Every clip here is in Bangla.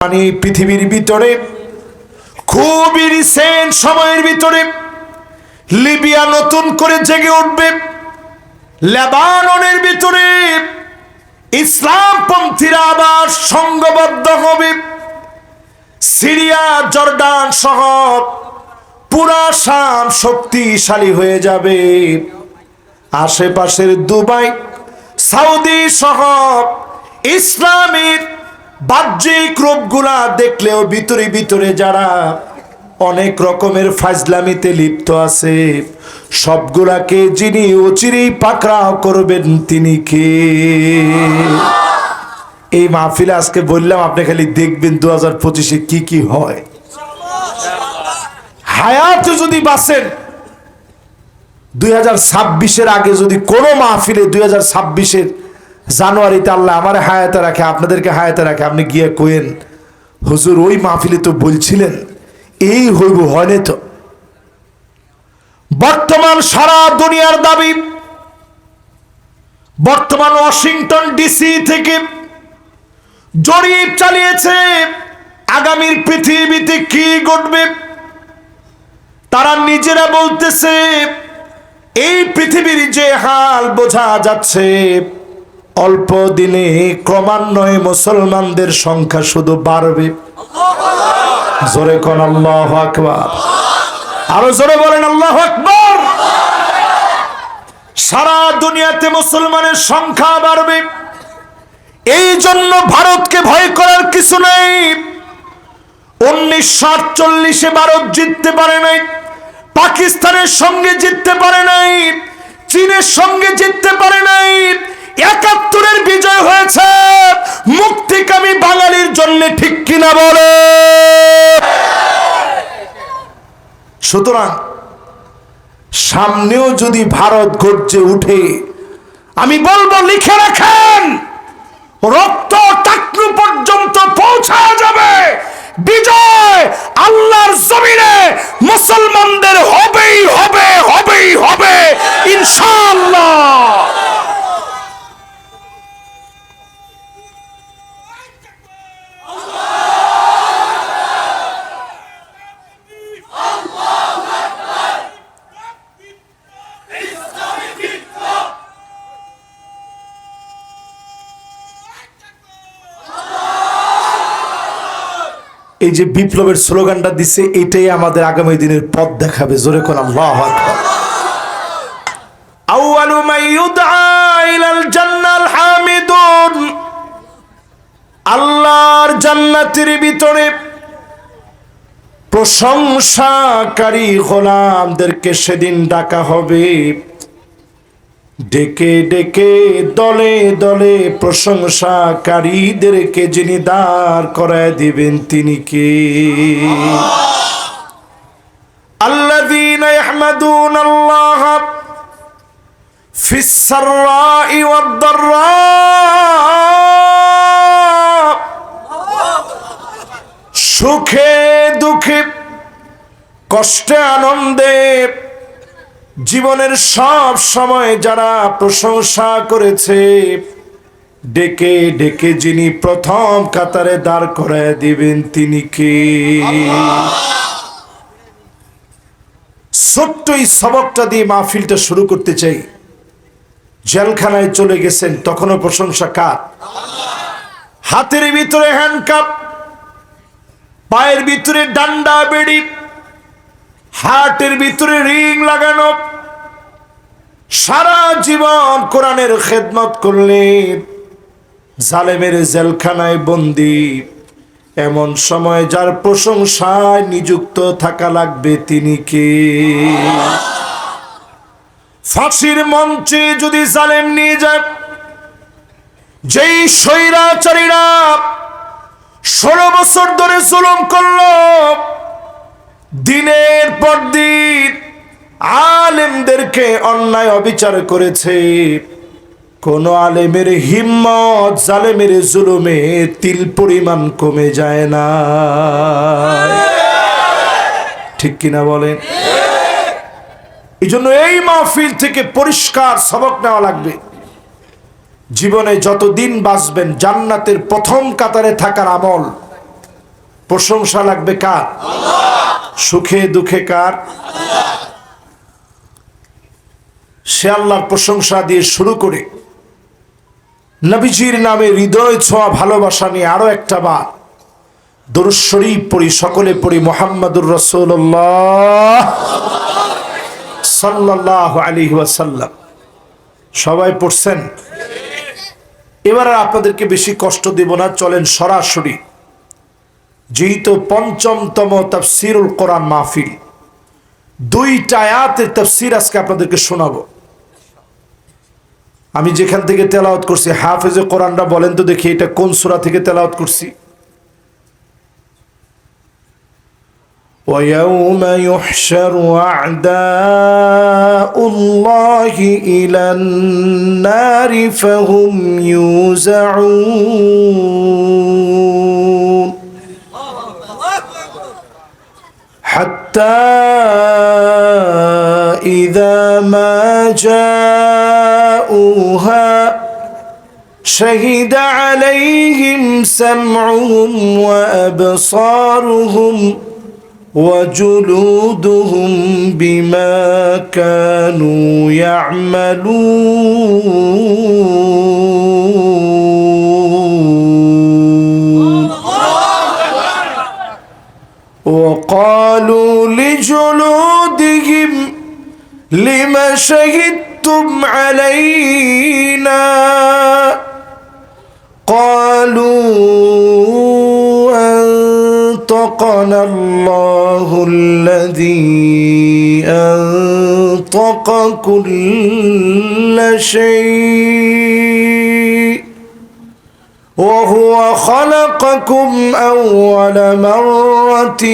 মানে পৃথিবীর ভিতরে খুবই রিসেন্ট সময়ের ভিতরে লিবিয়া নতুন করে জেগে উঠবে। লেবাননের ভিতরে ইসলামপন্থীরা আবার সংঘবদ্ধ হবে। সিরিয়া জর্ডান সহ পুরা শাম শক্তিশালী হয়ে যাবে। আশেপাশের দুবাই সৌদি সহ ইসলামের বাহ্যিক রূপগুলা দেখলেও ভিতরে ভিতরে যারা অনেক রকমের ফাজলামিতে লিপ্ত আছে, সবগুলাকে যিনি অচিরেই পাকড়াও করবেন তিনি কে? এই মাহফিলে আজকে বললাম, আপনি খালি দেখবেন 2025-এ কি কি হয়। হায়াতে যদি বাঁচেন 2026-এর আগে যদি কোনো মাহফিলে 2026-এর জানুয়ারিতে আল্লাহ আমার হায়াতে রাখে, আপনাদেরকে হায়াতে রাখে, আপনি গিয়ে কোয়েন হুজুর ওই মাহফিলে তো বলছিলেন এই হইব, হয়নি তো। বর্তমান সারা দুনিয়ার দাবি, বর্তমান ওয়াশিংটন ডিসি থেকে জরিপ চালিয়েছে আগামীর পৃথিবীতে কি ঘটবে। তারা নিজেরা বলতেছে এই পৃথিবীর যে হাল বোঝা যাচ্ছে, অল্প দিনে ক্রমান্বয়ে মুসলমানদের সংখ্যা শুধু বাড়বে। জোরে কোন আল্লাহু আকবার, আরো জোরে বলেন আল্লাহু আকবার। সারা দুনিয়াতে মুসলমানের সংখ্যা বাড়বে। এই জন্য ভারতকে ভয় করার কিছু নেই। 1948-এ ভারত জিততে পারে নাই, পাকিস্তানের সঙ্গে জিততে পারে নাই, চীনের সঙ্গে জিততে পারে নাই। 71-এর বিজয় হয়েছে মুক্তিকামী বাঙালির জন্য, ঠিক কিনা বলে? সুতরাং সামনেও যদি ভারত গর্জে উঠে, আমি বলবো লিখে রাখেন, রক্ত টাকনু পর্যন্ত পৌঁছা যাবে। বিজয় আল্লাহর জমিনে মুসলমানদের হবেই হবে, হবেই হবে ইনশাআল্লাহ। এই যে বিপ্লবের স্লোগানটা দিচ্ছে, এটাই আমাদের আগামী দিনের পথ দেখাবে। জোরে কোন আল্লাহু আকবার। আউয়ালু মান ইউদআ ইলাল জান্নাল হামিদুন, আল্লাহর জান্নাতের ভিতরে প্রশংসাকারী গোলামদেরকে সেদিন ডাকা হবে। ডেকে ডেকে দলে দলে প্রশংসাকারীদেরকে যিনি দাঁড় করায় দিবেন তিনি কে? আল্লাযীনা ইয়াহমাদুনাল্লাহ ফিস সাররাই ওয়াদ দাররা, সুখে দুঃখে কষ্টে আনন্দে জীবনের সব সময় যারা প্রশংসা করেছে, ডেকে ডেকে যিনি প্রথম কাতারে দাঁড় করায় দিবেন তিনি কে? ছোট্ট এই সবকটা দিয়ে মাহফিলটা শুরু করতে চাই। জেলখানায় চলে গেছেন, তখনও প্রশংসা কার? হাতের ভিতরে হ্যান্ডকাপ, পায়ের ভিতরে ডান্ডা বেড়ি, হার্টের ভিতরে রিং লাগানো, সারা জীবন কোরআনের খেদমত করলেন, জালেমের জেলখানায় বন্দী। এমন সময় যার প্রশংসায় নিযুক্ত থাকা লাগবে তিনি কে? ফাঁসির মঞ্চে যদি জালেম নিয়ে যায়, যেই স্বৈরাচারীরা 16 বছর ধরে জুলুম করলো, দিনের পর দিন আলেমদেরকে অন্যায় অবিচার করেছে, কোন আলেমের হিম্মত জালেমের জুলুমে তিল পরিমাণ কমে যায় না। ঠিক কিনা বলেন? এই জন্য এই মাহফিল থেকে পরিষ্কার সবক নেওয়া লাগবে। জীবনে যতদিন বাঁচবেন জান্নাতের প্রথম কাতারে থাকার আমল প্রশংসা লাগবে কার? সুখে দুঃখে কার? সে আল্লাহর প্রশংসা দিয়ে শুরু করে নবীজির নামে হৃদয় ছোঁয়া ভালোবাসা নিয়ে আরো একটা বার দরুদ শরীফ পড়ি, সকলে পড়ি মুহাম্মাদুর রাসূলুল্লাহ সাল্লাল্লাহু আলাইহি ওয়াসাল্লাম। সবাই পড়ছেন? এবার আর আপনাদেরকে বেশি কষ্ট দেব না, চলেন সরাসরি, যেহেতু পঞ্চমতম তাফসীরুল কোরআন মাহফিল, দুইটা আয়াতের তাফসীর আজকে আপনাদেরকে শোনাবো। আমি যেখান থেকে তেলাওয়াত করছি, হাফেজে কোরআনরা বলেন তো দেখি এটা কোন সূরা থেকে তেলাওয়াত করছি? وَيَوْمَ يُحْشَرُ أَعْدَاءُ اللَّهِ إِلَى النَّارِ فَهُمْ يُوزَعُونَ حَتَّى إِذَا مَا جَاءُوهَا شَهِدَ عَلَيْهِمْ سَمْعُهُمْ وَأَبْصَارُهُمْ وجلودهم بما كانوا يعملون وقالوا لجلودهم لم شهدتم علينا قالوا أنطقنا الله الذي أنطق كل شيء وهو خلقكم أول مرة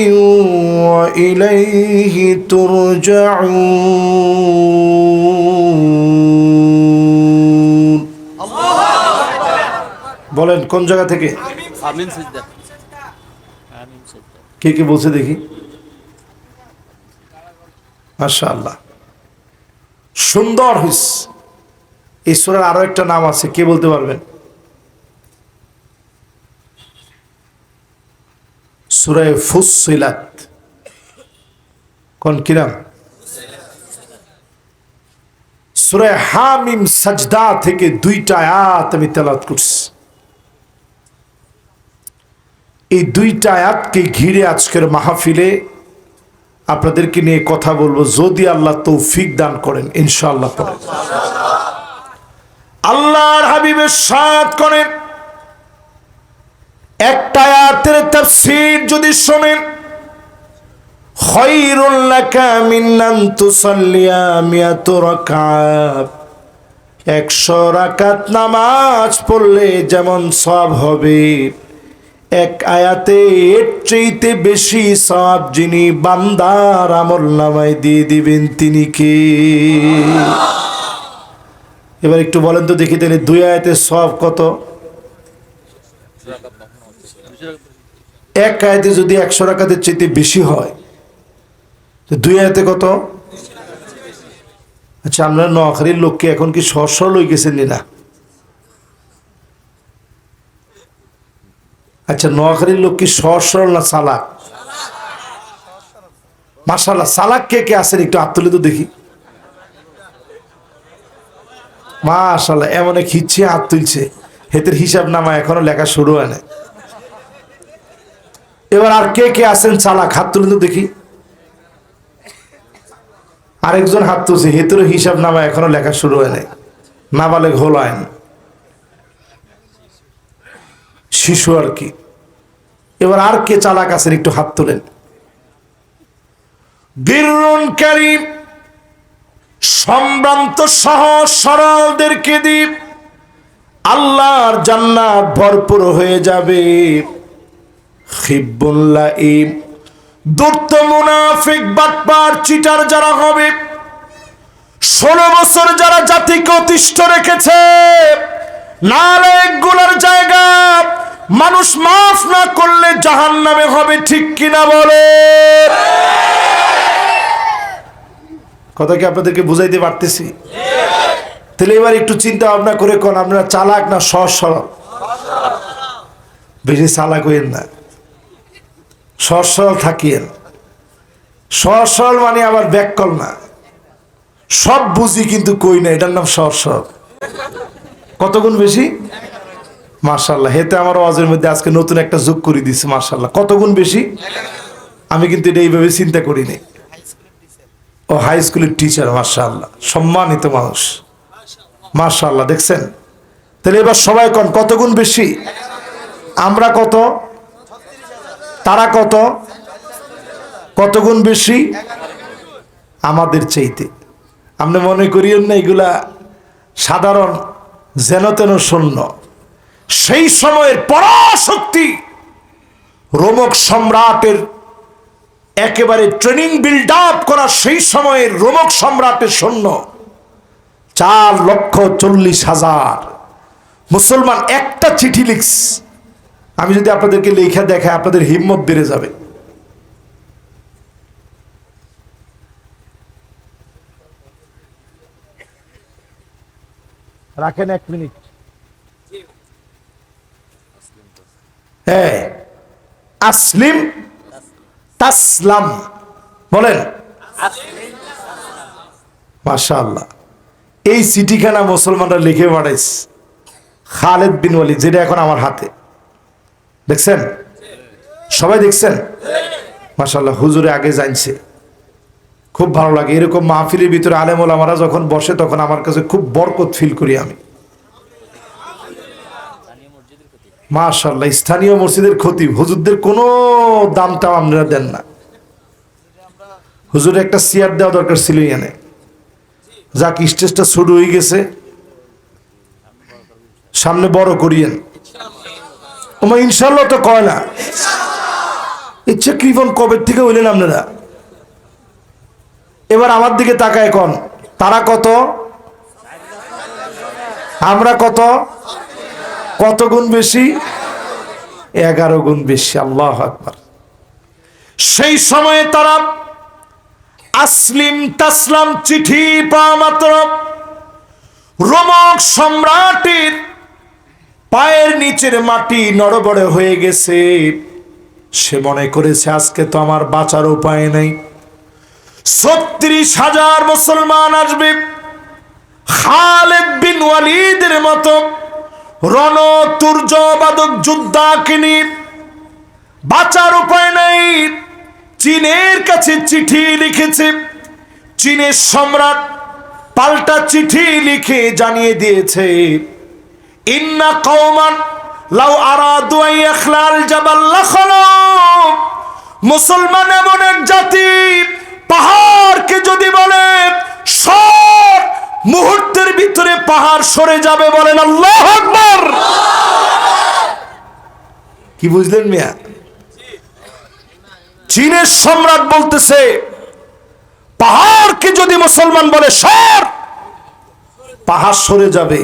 وإليه ترجعون বলেন কোন জায়গা থেকে? আমিন সিজদা। কে কে বলছে দেখি? মাশাআল্লাহ, সুন্দর হইছে। এই সূরার আরো একটা নাম আছে, কে বলতে পারবেন? সূরা ফুসসিলাত। কোন কি নাম? সূরা হামিম সাজদা থেকে দুইটা আয়াত আমি তেলাওয়াত করছি। এই দুইটা আয়াতকে ঘিরে আজকের মাহফিলে আপনাদেরকে নিয়ে কথা বলবো, যদি আল্লাহ তৌফিক দান করেন ইনশাআল্লাহ। পড়েন আল্লাহর হাবিবের সাথ করেন, একটা আয়াতের তাফসীর যদি শোনেন, খায়রুল লাকা মিন আন তুসাল্লিয়া মিয়াতু রাকাত, 100 রাকাত নামাজ পড়লে যেমন সওয়াব হবে, এক আয়াতে এর চাইতে বেশি সওয়াব যিনি বান্দার আমলনামায় দিয়ে দিবেন তিনি কে? এবার একটু বলেন তো দেখি, তাহলে দুই আয়াতের সওয়াব কত? এক আয়াতে যদি 100 রাকাতের চাইতে বেশি হয়, তো দুই আয়াতে কত? আচ্ছা, আমরা নোয়াখালীর লোককে এখন কি সহজ সরল হয়ে গেছেন না? আচ্ছা, নোয়াখালীর লোক কি সহজ সরল না চালাক? মাশাআল্লাহ, চালাক কে কে আছেন একটু হাত তুলে তো দেখি। মাশাআল্লাহ, এমন এক হিচ্ছে হাত তুলছে, হেতের হিসাব নামা এখনো লেখা শুরু হয় না। এবার আর কে কে আছেন চালাক, হাত তুলে তো দেখি। আরেকজন হাত তুলছে, হেতেরও হিসাব নামা এখনো লেখা শুরু হয় নাই, নাবালেগ হল আইন, শিশু আর কি। এবার আর কে চালাক আছেন একটু হাত তোলেন। বীরুন কারীম, সম্ভ্রান্ত সহজ সরলদেরকে দিয়ে আল্লাহর জান্নাত ভরপুর হয়ে যাবে। খিব্বুল লাঈম, দুর্ত মুনাফিক বাটপার চিটার যারা হবে, 16 বছর যারা জাতিকে অতিষ্ঠ রেখেছে, নালায়েক গুলার জায়গা মানুষ মাফ না করলে জাহান্নামে হবে, ঠিক কিনা বলে? কথা কি আপনাদেরকে বুঝাইতে পারতেছি? তাহলে এবার একটু চিন্তা ভাবনা করে কোন আপনারা চালাক না সহজ সরল? বেশি চালাক হইেন না, সহজ সরল থাকিয়েন। সহজ সরল মানে আবার ব্যাককল না, সব বুঝি কিন্তু কই না, এটার নাম সহজ সরল। কত গুণ বেশি? মাশাআল্লাহ, হেতে আমার ওয়াজের মধ্যে আজকে নতুন একটা যোগ করে দিচ্ছে। মাশাআল্লাহ, কত গুণ বেশি? আমি কিন্তু এটা এইভাবে চিন্তা করিনি। ও হাই স্কুলের টিচার, মাশাআল্লাহ, সম্মানিত মানুষ, মাশাআল্লাহ। দেখছেন? তাহলে এবার সবাই কোন কত গুণ বেশি? আমরা কত, তারা কত, কত গুণ বেশি আমাদের চাইতে? আপনি মনে করিয়েন না এগুলা সাধারণ যেন তেন শূন্য। সেই সময়ের পরাশক্তি রোমক সম্রাটের একেবারে ট্রেনিং বিল্ড আপ করা সেই সময়ের রোমক সম্রাটের সৈন্য 4,40,000 মুসলমান একটা চিঠি লিখস। আমি যদি আপনাদেরকে লেখা দেখাই আপনাদের হিম্মত বেড়ে যাবে। রাখেন 1 মিনিট। হ্যাঁ, আসলিম তাসলাম বলেন। মাশাআল্লাহ, এই চিঠিখানা মুসলমানরা লিখে পাঠাইছে খালেদ বিন ওয়ালিদ, যেটা এখন আমার হাতে। দেখছেন? সবাই দেখছেন? মাশাআল্লাহ, হুজুরে আগে জানছে। খুব ভালো লাগে এরকম মাহফিলের ভিতরে আলেম ওলামারা যখন বসে তখন আমার কাছে খুব বরকত ফিল করি আমি। মাশাআল্লাহ, স্থানীয় মসজিদের খতিব হুজুরদের কোনো দামটাও আপনারা দেন না। হুজুরের একটা চেয়ার দেওয়া দরকার ছিল এখানে। যাক, স্টেজটা শুরু হয়ে গেছে, সামনে বড় করিয়েন। ওমা ইনশাল্লাহ তো কয় না, ইচ্ছা কৃপন কবে থেকে হইলেন আপনারা? এবার আমার দিকে তাকায় কোন, তারা কত, আমরা কত, কত গুণ বেশি? 11 গুণ বেশি। আল্লাহু আকবার। সেই সময়ে তারা আসলিম তাসলাম চিঠি পাওয়া মাত্র রোমক সম্রাটের পায়ের নিচের মাটি নড়বড়ে হয়ে গেছে। সে মনে করেছে আজকে তো আমার বাঁচার উপায় নেই। 36,000 মুসলমান আসবে খালেদ বিন ওয়ালিদের মতো রণতুর্যবাদক যোদ্ধাকে নিয়ে। বাঁচার উপায় নাই। চীনের কাছে চিঠি লিখেছে। চীনের সম্রাট পাল্টা চিঠি লিখে জানিয়ে দিয়েছে, ইন্না কওমান লাউ আরাদু আন ইয়াখলাল জাবাল লাখলা। মুসলমান এমন এক জাতি, পাহাড়কে যদি বলে সর, মুহূর্তের ভিতরে পাহাড় সরে যাবে। বলেন আল্লাহু আকবার। কি বুঝলেন মিয়া? চীনের সম্রাট বলতেছে পাহাড়কে যদি মুসলমান বলে সর, পাহাড় সরে যাবে।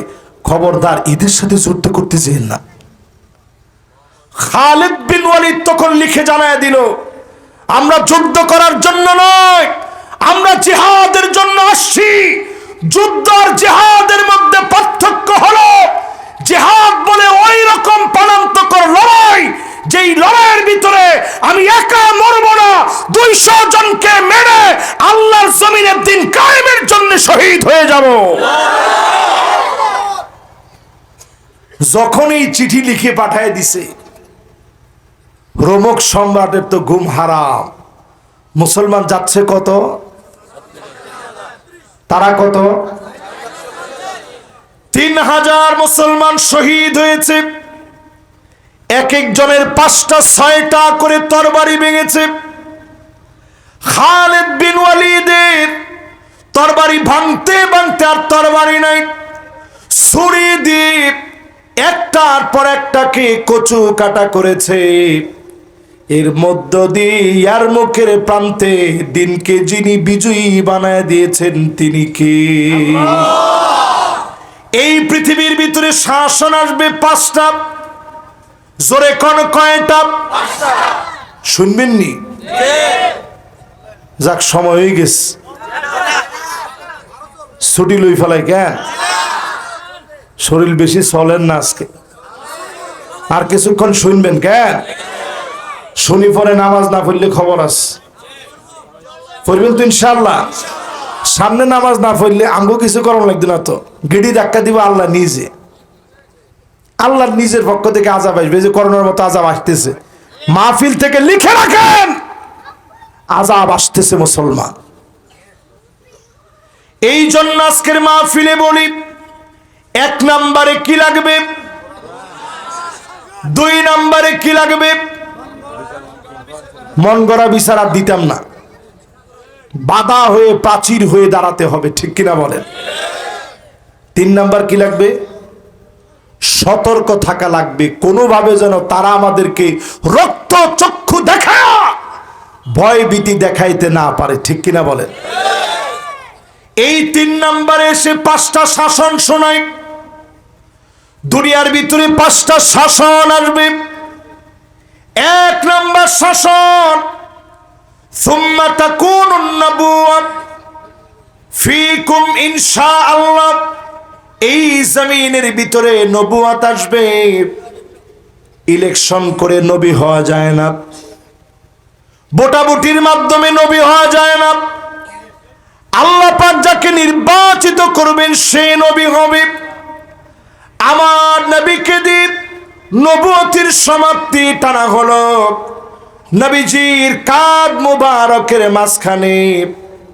খবরদার এদের সাথে যুদ্ধ করতে যেন না। খালিদ বিন ওয়ালিদ তখন লিখে জানায় দিল, আমরা যুদ্ধ করার জন্য নয়, আমরা জিহাদের জন্য আসছি। যুদ্ধ আর জিহাদের মধ্যে পার্থক্য হলো, জিহাদ বলে ওই রকম প্রাণান্তকর লড়াই, যেই লড়াইয়ের ভিতরে আমি একা মরব না, 200 জনকে মেরে আল্লাহর জমিনের দিন কায়েমের জন্য শহীদ হয়ে যাব। যখন এই চিঠি লিখে পাঠায় দিছে, রোমক সম্রাটের তো ঘুম হারাম। মুসলমান যাচ্ছে কত, তারা কত? 3,000 মুসলমান শহীদ হয়েছে। এক একজনের 5টা 6টা করে তরবারি ভেঙেছে। খালিদ বিন ওয়ালিদের তরবারি ভাঙতে ভাঙতে আর তরবারি নাই, ছুরি দিয়ে একটার পর একটাকে কচু কাটা করেছে। এর মধ্য দিয়ে ইয়ার মুখের প্রান্তে দিনকে যিনি বিজয়ী বানায় দিয়েছেন তিনি কে? এই পৃথিবীর ভিতরে শাসন আসবে 5টা। জোরে কোন কয়টা? শুনবেননি? যাক, সময় হয়ে গেছে, ছুটি লই ফেলাই কেন? শরীর বেশি চলেন না আজকে, আর কিছুক্ষণ শুনবেন কেন? শুনি পরে নামাজ না পড়লে খবর আছে, পড়বেন তো ইনশাআল্লাহ। সামনে নামাজ না পড়লে আমগো কিছু করার লাগবে না, তো গিড়ি ধাক্কা দিব আল্লাহ নিজে। আল্লাহর নিজের পক্ষ থেকে আযাব আসবে, যে করোনার মতো আযাব আসতেছে। মাহফিল থেকে লিখে রাখেন, আযাব আসতেছে মুসলমান। এই জন্য আজকের মাহফিলে বলি, 1 নম্বরে কি লাগবে, 2 নম্বরে কি লাগবে? মন গড়া বিচার আর দিতাম না, বাধা হয়ে প্রাচীর হয়ে দাঁড়াতে হবে, ঠিক কিনা বলেন? 3 নাম্বার কি লাগবে? সতর্ক থাকা লাগবে, কোনোভাবে যেন তারা আমাদেরকে রক্ত চক্ষু দেখা ভয় ভীতি দেখাইতে না পারে, ঠিক কিনা বলেন? এই 3 নম্বরে এসে 5টা শাসন শোনায়। দুনিয়ার ভিতরে 5টা শাসন আসবে। 1 নম্বর শাসন, সুম্মা তাকুনুন নবুওয়াত ফীকুম ইনশাআল্লাহ। এই জমিনের ভিতরে নবুয়াত আসবে। ইলেকশন করে নবী হওয়া যায় না, ভোটাভুটির মাধ্যমে নবী হওয়া যায় না। আল্লাহ পাক যাকে নির্বাচিত করবেন সে নবী হবে। আমার নবীকে দিয়ে নবুয়তের সমাপ্তি টানা হলো। নবীজির কাঁধ মুবারকের মাঝখানে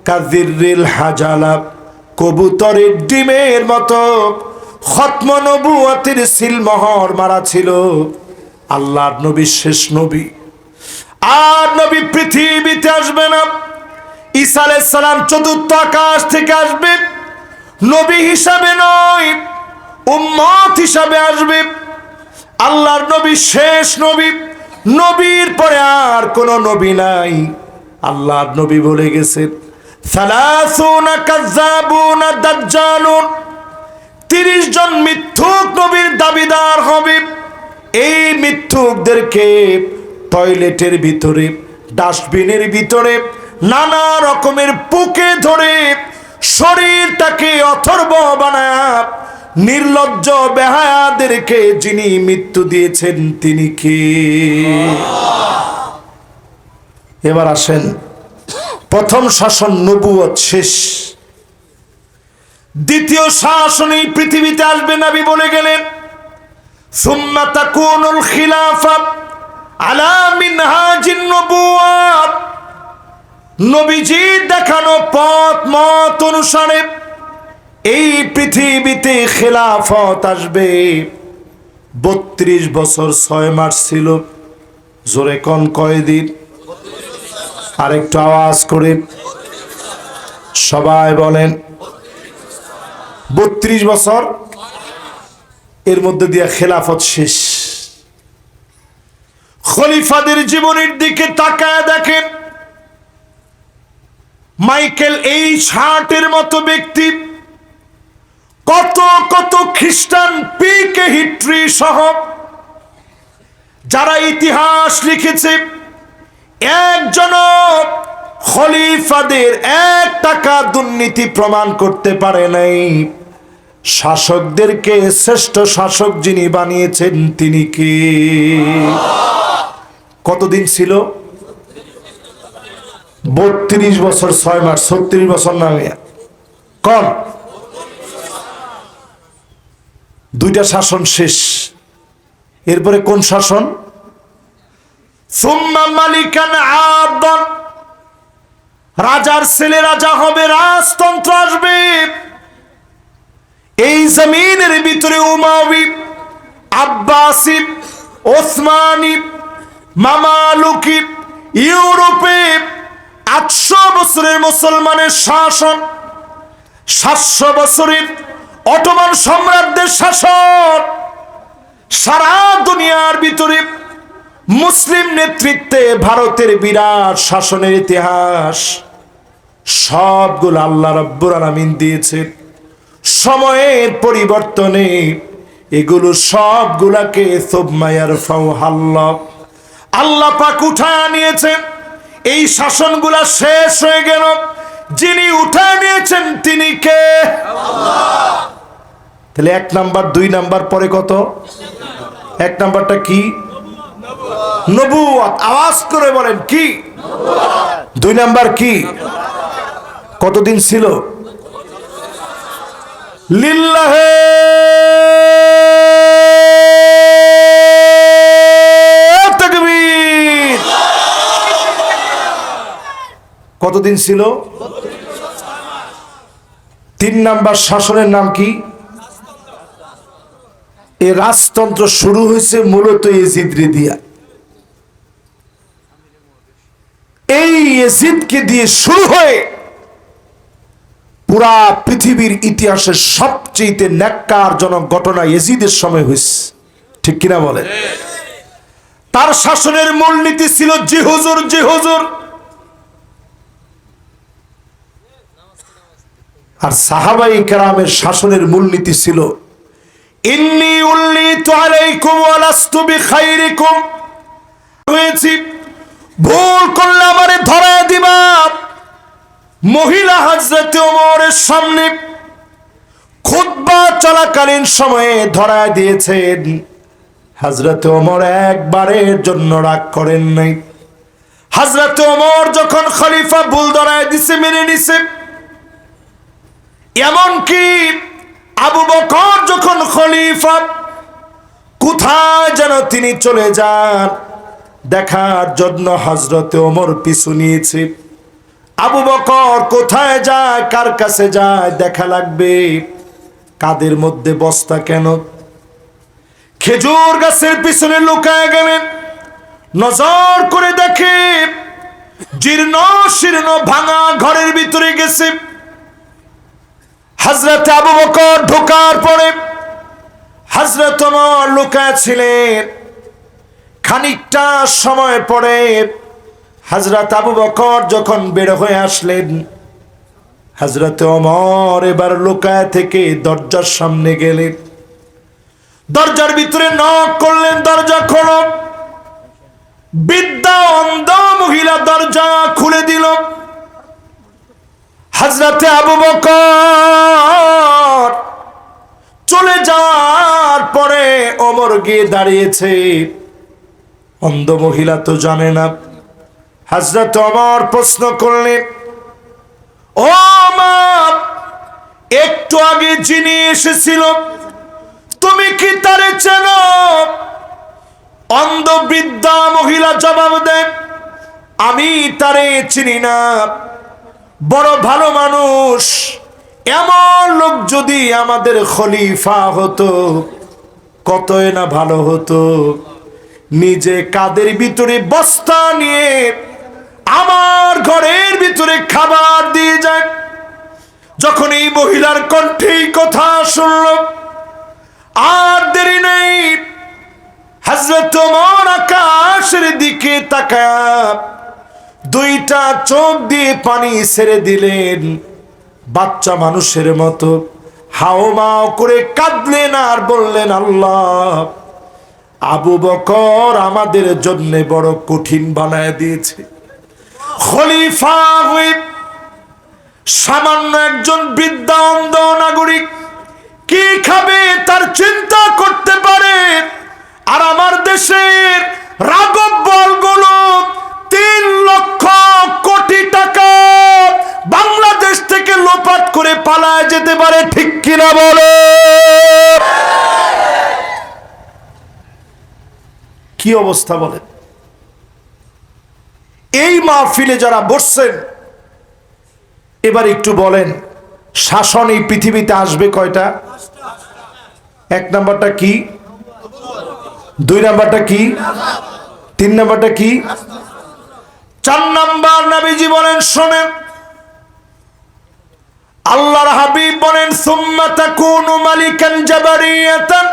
কাযিররিল হাজালা, কবুতরের ডিমের মতো খতম নবুয়তের সিলমোহর মারা ছিল। আল্লাহর নবী শেষ নবী। আর নবী পৃথিবীতে আসবে না। ঈসা আলাইহিস সালাম 4র্থ আকাশ থেকে আসবে, নবী হিসাবে নয়, উম্মত হিসাবে আসবে। আল্লাহর নবী শেষ নবী, নবীর পরে আর কোন নবী নাই। আল্লাহর নবী বলে গেছেন, সালাসুনা কাযাবুনা দাজ্জালুন, 30 জন মিথ্যুক নবীর দাবিদার হবে। এই মিথ্যুকদেরকে টয়লেটের ভিতরে, ডাস্টবিনের ভিতরে, নানা রকমের পোকে ধরে শরীরটাকে অথর্ব বানায় নির্লজ্জ বেহায়াদেরকে যিনি মৃত্যু দিয়েছেন তিনি কে? এবার আসেন, প্রথম শাসন নবুয়ত শেষ। দ্বিতীয় শাসন এই পৃথিবীতে আসবে। নবী বলে গেলেন, সুম্মা তাকুনুল খিলাফা আলা মিনহাজিন নবুওয়াত। নবীজি দেখানো পথ মত অনুসারে এই পৃথিবীতে খেলাফত আসবে। 32 বছর 6 মাস ছিল। জোরে কোন কয়দিন? আরেকটু আওয়াজ করে সবাই বলেন। 32 বছর, এর মধ্যে দিয়ে খেলাফত শেষ। খলিফাদের জীবনের দিকে তাকায় দেখেন, মাইকেল এইচ হার্টের মতো ব্যক্তি, কত কত খ্রিস্টান পিকে হিস্ট্রি সহ যারা ইতিহাস লিখেছে, একজন খলিফাদের 1 টাকা দুর্নীতি প্রমাণ করতে পারে নাই। শাসকদেরকে শ্রেষ্ঠ শাসক যিনি বানিয়েছেন তিনি কে? কতদিন ছিল? 32 বছর 6 মাস, 36 বছর নামে কম। 2টা শাসন শেষ। এরপরে কোন শাসন? সুম্মা মালিকান আদন, রাজার ছেলে রাজা হবে, রাজতন্ত্র আসবে। এই জমিনের ভিতরে উমাউই, আব্বাসি, ওসমানি, মামালুকি, ইউরোপে 800 বছরের মুসলমানের শাসন, 700 বছরের অটোমান সম্রাটদের শাসন, সারা দুনিয়ার ভিতরে মুসলিম নেতৃত্বে ভারতের বিরাট শাসনের ইতিহাস সবগুলো আল্লাহ রাব্বুল আলামিন দিয়েছে। সময়ের পরিবর্তনে এগুলো সবগুলাকে সুম্মা ইয়ারফাউহাল্লাহ, আল্লাহ পাক উঠায় নিয়েছেন। এই শাসনগুলা শেষ হয়ে গেল, যিনি উঠায় নিয়েছেন তিনি কে? আল্লাহ। তাহলে 1 নাম্বার 2 নাম্বার পরে কত? 1 নাম্বারটা কি? নবুয়ত। আওয়াজ করে বলেন কি? দুই নাম্বার কি? কতদিন ছিল? লিল্লাহে তাকবীর। কতদিন ছিল? 3 নাম্বার শাসনের নাম কি? এই রাজতন্ত্র শুরু হয়েছে মূলত ইয়াজিদ দিয়া। এই ইয়াজিদকে দিয়ে শুরু হয়ে পুরা পৃথিবীর ইতিহাসের সবচেয়ে ন্যাক্কারজনক ঘটনা ইয়াজিদের সময় হয়েছে, ঠিক কিনা বলে? তার শাসনের মূলনীতি ছিল জি হুজুর জি হুজুর। আর সাহাবায়ে কেরামের শাসনের মূলনীতি ছিল ইন্নী উল্লিতু আলাইকুম ওয়া লাস্তু বিখাইরিকুম। হয়েছি ভুল করলে আমারে ধরায় দিবা। মহিলা হযরত ওমরের সামনে খুতবা চলাকালীন সময়ে ধরায় দিয়েছেন। হযরত ওমর একবারের জন্য রাগ করেন নাই। হযরত ওমর যখন খলিফা ভুল ধরায় দিছে মেনে নিছে। এমনকি আবু বকর যখন খলিফা কোথায় যেন তিনি চলে যান দেখার জন্য হযরত ওমর পিছু নিয়েছে। আবু বকর কোথায় যায়, কার কাছে যায় দেখা লাগবে। কাদের মধ্যে বস্তা কেন? খেজুর গাছের পিছনে লুকায় গেলেন। নজর করে দেখে জীর্ণ শীর্ণ ভাঙা ঘরের ভিতরে গেছে। হযরত আবু বকর ঢোকার পরে হযরত ওমর লুকায় ছিলেন। খানিকটা সময় পরে হযরত আবু বকর যখন বের হয়ে আসলেন, হযরত ওমর এবার লুকায় থেকে দরজার সামনে গেলেন। দরজার ভিতরে নক করলেন, দরজা খোলো। বৃদ্ধা অন্ধ মহিলা দরজা খুলে দিল। হযরত আবু বকর চলে যাওয়ার পরে ওমর গিয়ে দাঁড়িয়েছে। অন্ধ মহিলা তো জানে না। হযরত ওমর প্রশ্ন করলেন, ও মা, একটু আগে যিনি এসেছিল তুমি কি তারে চেনো? অন্ধ বৃদ্ধা মহিলা জবাব দেয়, আমি তারে চিনি না। বড় ভালো মানুষ। এমন লোক যদি আমাদের খলিফা হতো কতই না ভালো হতো। নিজে কাদের ভিতরে বস্তা নিয়ে আমার ঘরের ভিতরে খাবার দিয়ে যায়। যখন এই মহিলার কণ্ঠে কথা শুনল, আর দেরি নেই, হযরত ওমর আকাশের দিকে তাকায় দুইটা চোখ দিয়ে পানি ছেড়ে দিলেন। বাচ্চা মানুষের মতো হাওমাও করে কাঁদলেন আর বললেন, আল্লাহ, আবু বকর আমাদের জন্য বড় কঠিন বানায় দিয়েছে। খলিফা হয়ে সামান্য একজন বৃদ্ধা অন্ধ নাগরিক কি খাবে তার চিন্তা করতে পারে। আর আমার দেশের রাঘব বলগুলো 3 লক্ষ কোটি টাকা বাংলাদেশ থেকে লোপাট করে পালায় যেতে পারে, ঠিক কিনা বলে? কি অবস্থা বলেন? এই মাহফিলে যারা বসছেন, এবার একটু বলেন, শাসন এই পৃথিবীতে আসবে কয়টা? 1 নাম্বারটা কি? 2 নাম্বারটা কি? 3 নাম্বারটা কি? 4 নাম্বার নবীজি বলেন, শোনেন, আল্লাহর হাবিব বলেন, সুম্মা তাকুনু মালিকান জাবারিয়াতান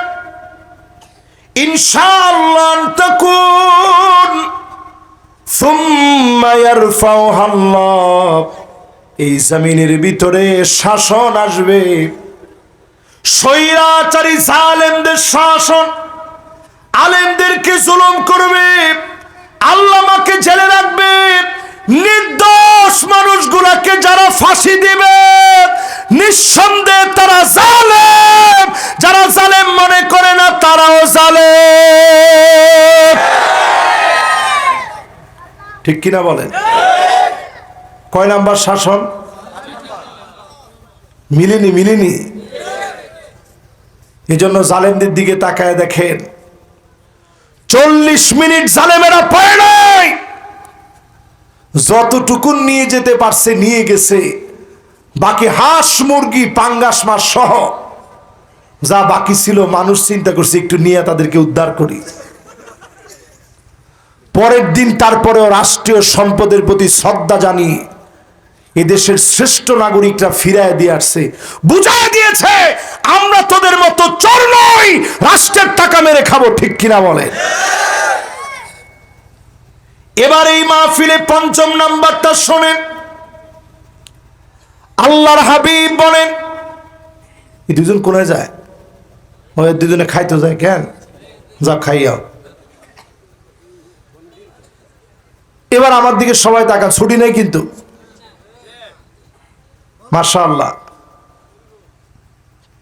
ইনশাআল্লাহ তাকুন সুম্মা ইয়ারফাউহা আল্লাহ। এই জমিনের ভিতরে শাসন আসবে, স্বৈরাচারী জালেমদের শাসন। আলেমদেরকে জুলুম করবে, আল্লামাকে জেলে রাখবে, নির্দোষ মানুষগুলাকে যারা ফাঁসি দিবে নিঃসন্দেহে তারা জালেম। যারা জালেম মনে করে না তারাও জালেম। ঠিক কিনা বলেন? কয় নাম্বার শাসন? মিলেনি। এই জন্য জালেমদের দিকে তাকায় দেখেন, 40 মিনিট জালেমেরা পায় নাই, যতটুকু নিয়ে যেতে পারছে নিয়ে গেছে। বাকি হাঁস মুরগি পাঙ্গাস মাছ সহ যা বাকি ছিল, মানুষ চিন্তা করছে একটু নিয়ে তাদেরকে উদ্ধার করি। পরের দিন তারপরেও রাষ্ট্রীয় সম্পদের প্রতি শ্রদ্ধা জানিয়ে এদেশের শ্রেষ্ঠ নাগরিকরা ফিরায় দিয়ে আসছে, বুঝায় দিয়েছে আমরা তোদের মতো চোর নই, রাষ্ট্রের টাকা মেরে খাবো। ঠিক কিনা বলে? এবার এই মাহফিলে ৫ম নাম্বারটা শোনেন। আল্লাহর হাবিব বলেন, এই দুজন কোথায় যায়? ওই দুজনে খাইতে যায় কেন? যা খাইয়াও। এবার আমার দিকে সবাই তাকান, ছুটি নেই কিন্তু, মাশাআল্লাহ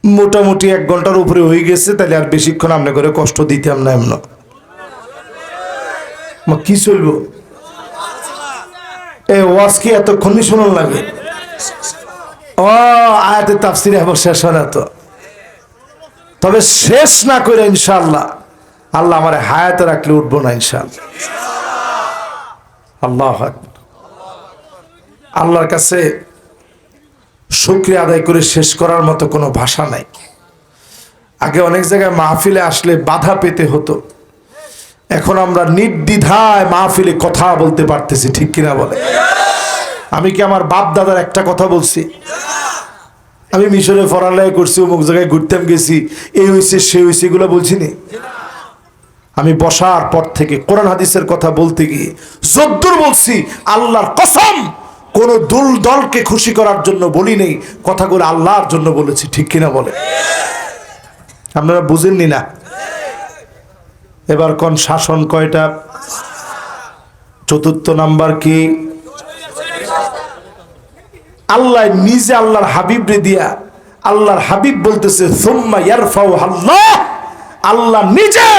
মোটামুটি 1 ঘন্টার উপরে হয়ে গেছে, তাহলে আর বেশিক্ষণ আমনে করে কষ্ট দিতাম না। এমন কি চলবো? এ ওয়াজ কি এতক্ষণই শোনার লাগে? ও আয়াতের তাফসীরে আবার শেষ হয় না তো। তবে শেষ না করে ইনশাআল্লাহ আল্লাহ আমার হায়াতে রাখলে উঠবো না ইনশাআল্লাহ। আল্লাহু আকবার। আল্লাহর কাছে শুকরিয়া আদায় করে শেষ করার মতো কোনো ভাষা নাই। আগে অনেক জায়গায় মাহফিলে আসলে বাধা পেতে হতো, এখন আমরা নির্দ্বিধায় মাহফিলে কথা বলতে পারতেছি। ঠিক কিনা বলে? আমি কি আমার বাপ দাদার একটা কথা বলছি? আমি মিশরে পড়ালেখা করছি, অমুক জায়গায় ঘুরতাম গেছি, এই হয়েছে সে হয়েছে, এগুলো বলছি নি। আমি বসার পর থেকে কোরআন হাদিসের কথা বলতে গিয়ে যদ্দূর বলছি, আল্লাহর কসম কোন দলকে খুশি করার জন্য বলি নেই, কথাগুলো আল্লাহর জন্য বলেছি। ঠিক কিনা বলে? আপনারা বুঝেননি না? এবার কোন শাসন কয়টা? ৪র্থ নাম্বার কি? আল্লাহ নিজে আল্লাহর হাবিব রে দিয়া, আল্লাহর হাবিব বলতেছে সুম্মা ইয়ারফাউ আল্লাহ, আল্লাহ নিজে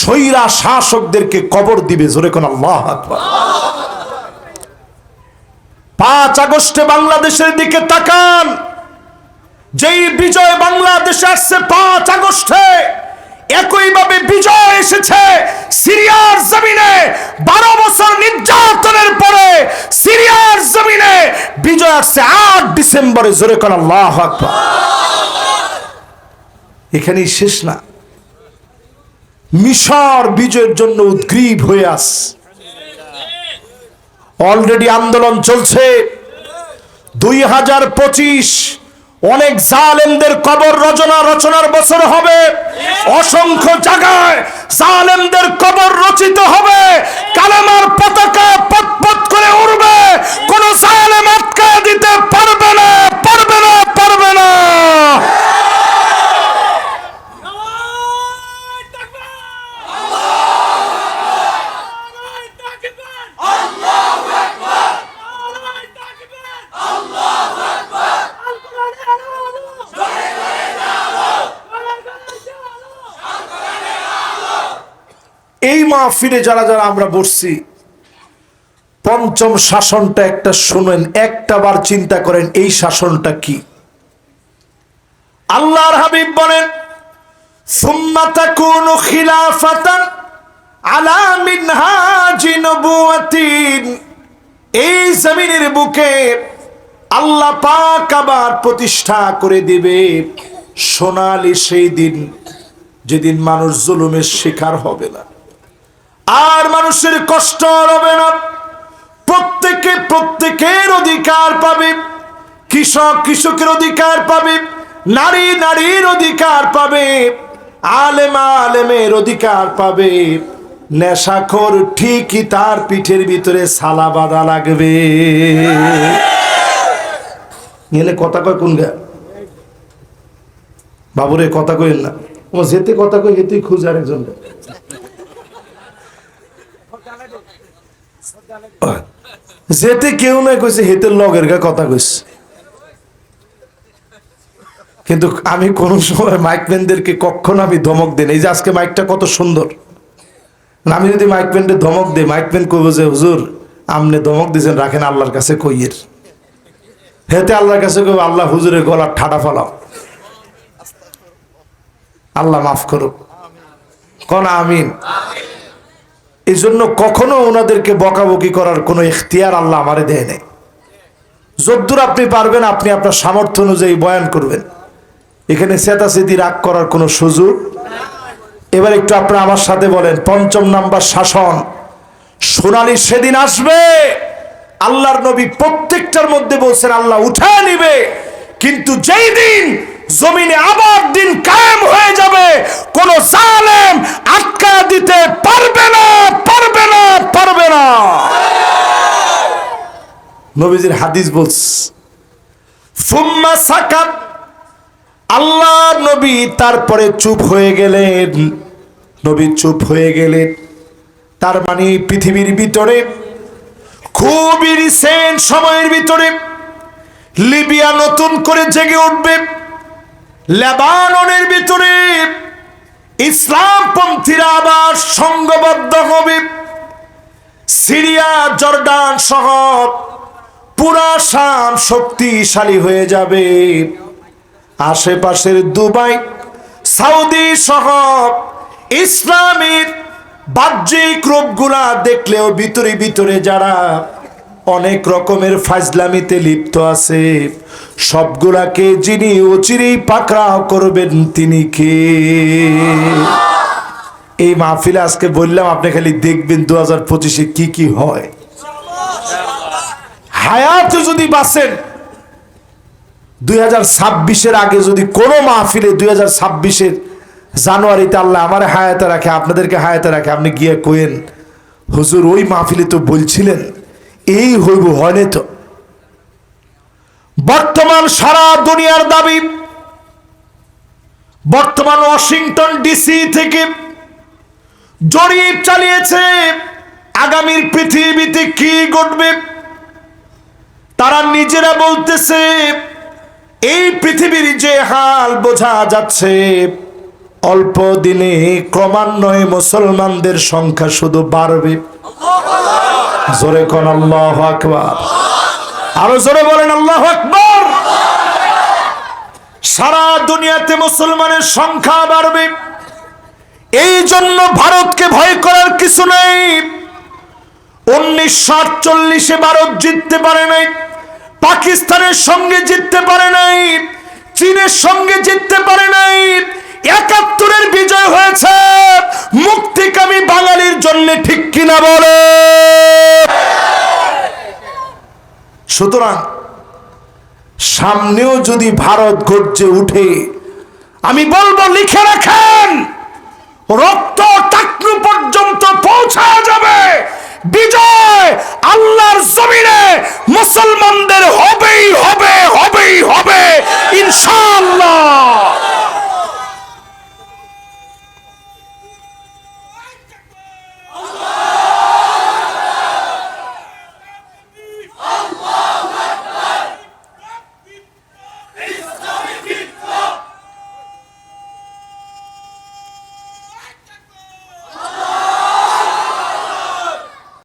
সৈরা শাসকদেরকে কবর দিবে। জোরে কোন আল্লাহু আকবার। 5 আগস্টে বাংলাদেশের দিকে তাকান, যেই বিজয় বাংলাদেশে আসছে 5 আগস্টে, একইভাবে বিজয় এসেছে সিরিয়ার জমিনে। 12 বছর নির্যাতনের পরে সিরিয়ার জমিনে বিজয় আসছে 8 ডিসেম্বরে। জোরে কোন আল্লাহু আকবার। এখানেই শেষ না, মিশর বিজয়ের জন্য উদ্গ্রীব হয়ে আস। অলরেডি আন্দোলন চলছে। 2025 অনেক জালেমদের কবর রচনার বছর হবে। অসংখ্য জায়গায় জালেমদের কবর রচিত হবে। কালেমার পতাকা পতপত করে উড়বে। কোন জালেম আটকা দিতে পারবে না। এই মাহফিলে যারা যারা আমরা বসছি, 5ম শাসনটা একটা শুনেন, একটাবার চিন্তা করেন এই শাসনটা কি। আল্লাহর হাবিব বলেন, সুম্মা তাকুনু খিলাফাতান আলা মিনহাজি নবুওয়াতিন। এই জমিনের বুকে আল্লাহ পাক আবার প্রতিষ্ঠা করে দিবে সোনালী সেই দিন, যেদিন মানুষ জুলুমের শিকার হবে না, আর মানুষের কষ্ট হবে না। প্রত্যেকের অধিকার পাবে। কৃষকের অধিকার পাবে, নারীর অধিকার পাবে, আলেমের অধিকার পাবে। নেশাখোর ঠিকই তার পিঠের ভিতরে সালা বাঁধা লাগবে। এনে কথা কয় কোন গা বাবুরে, কথা কইন না। ও যেতে কথা কই, হেতেই খুঁজে আরেকজন। যেতে কেউ নাই কইছে, হেতের লগের গা কথা কইছে। কিন্তু আমি কোন সময় মাইকম্যানদেরকে কখনো আমি ধমক দেন। এই যে আজকে মাইকটা কত সুন্দর, আমি যদি মাইকম্যানকে ধমক দেই, মাইকম্যান কইব যে হুজুর আমনে ধমক দিয়েছেন, রাখেন আল্লাহর কাছে কইয়ের। হেতে আল্লাহর কাছে কই, আল্লাহ হুজুরের গলার ঠাডা ফলাও, আল্লাহ মাফ করুক, কোন আমিন। এই জন্য কখনো ওনাদেরকে বকাবকি করার কোনো ইখতিয়ার আল্লাহ আমারে দেয় নাই। যদ্দূর আপনি পারবেন আপনি আপনার সামর্থ্য অনুযায়ী বয়ান করবেন, এখানে চেতাচেতি রাগ করার কোনো সুযোগ। এবার একটু আপনারা আমার সাথে বলেন, ৫ম নাম্বার শাসন সোনালী সেদিন আসবে। আল্লাহর নবী প্রত্যেকটার মধ্যে বলছেন আল্লাহ উঠায় নিবে, কিন্তু যেই দিন জমিনে আবার দিন কায়েম হয়ে যাবে, কোন জালেম আটকা দিতে পারবে না, পারবে না, পারবে না। নবীজির হাদিস বলছে ফুম্মা সাকাত, আল্লাহ নবী তারপরে চুপ হয়ে গেলেন। নবী চুপ হয়ে গেলেন, তার মানে পৃথিবীর ভিতরে খুবই রিসেন্ট সময়ের ভিতরে লিবিয়া নতুন করে জেগে উঠবে, লেবাননের ভিতরে ইসলামপন্থীরা আবার সংঘবদ্ধ হবে, সিরিয়া জর্ডান সহ পুরা শাম শক্তিশালী হয়ে যাবে, আশেপাশের দুবাই সৌদি সহ ইসলামের বাহ্যিক রূপগুলা দেখলেও ভিতরে ভিতরে যারা অনেক রকমের ফাজলামিতে লিপ্ত আছে, সবগুলাকে যিনি অচিরেই পাকড়াও করবেন তিনি কে? এই মাহফিলে আজকে বললাম, আপনি খালি দেখবেন 2025-এ কি কি হয়। হায়াত যদি বাঁচেন 2026-এর আগে যদি কোনো মাহফিলে 2026-এর জানুয়ারিতে আল্লাহ আমার হায়াতে রাখে, আপনাদেরকে হায়াতে রাখে, আপনি গিয়ে কইেন হুজুর ওই মাহফিলে তো বলছিলেন এই হইব, হয়নি তো। বর্তমান সারা দুনিয়ার দাবি, বর্তমান ওয়াশিংটন ডিসি থেকে জরিপ চালিয়েছে আগামীর পৃথিবীতে কি ঘটবে। তারা নিজেরা বলতেছে এই পৃথিবীর যে হাল বোঝা যাচ্ছে, অল্প দিনে ক্রমান্বয়ে মুসলমানদের সংখ্যা শুধু বাড়বে। জোরে কোন আল্লাহু আকবার, আরো জোরে বলেন আল্লাহু আকবার। সারা দুনিয়াতে মুসলমানের সংখ্যা বাড়বে, এই জন্য ভারতকে ভয় করার কিছু নেই। 1948-এ ভারত জিততে পারে নাই, পাকিস্তানের সঙ্গে জিততে পারে নাই, চীনের সঙ্গে জিততে পারে নাই। ৭১-এর বিজয় হয়েছে মুক্তিকামী বাঙালির জন্য, ঠিক কিনা বলে? সুতরাং সামনেও যদি ভারত গর্জে উঠে, আমি বলবো লিখে রাখেন, রক্ত টাকনু পর্যন্ত পৌঁছা যাবে। বিজয় আল্লাহর জমিনে মুসলমানদের হবেই হবে, হবেই হবে ইনশাআল্লাহ।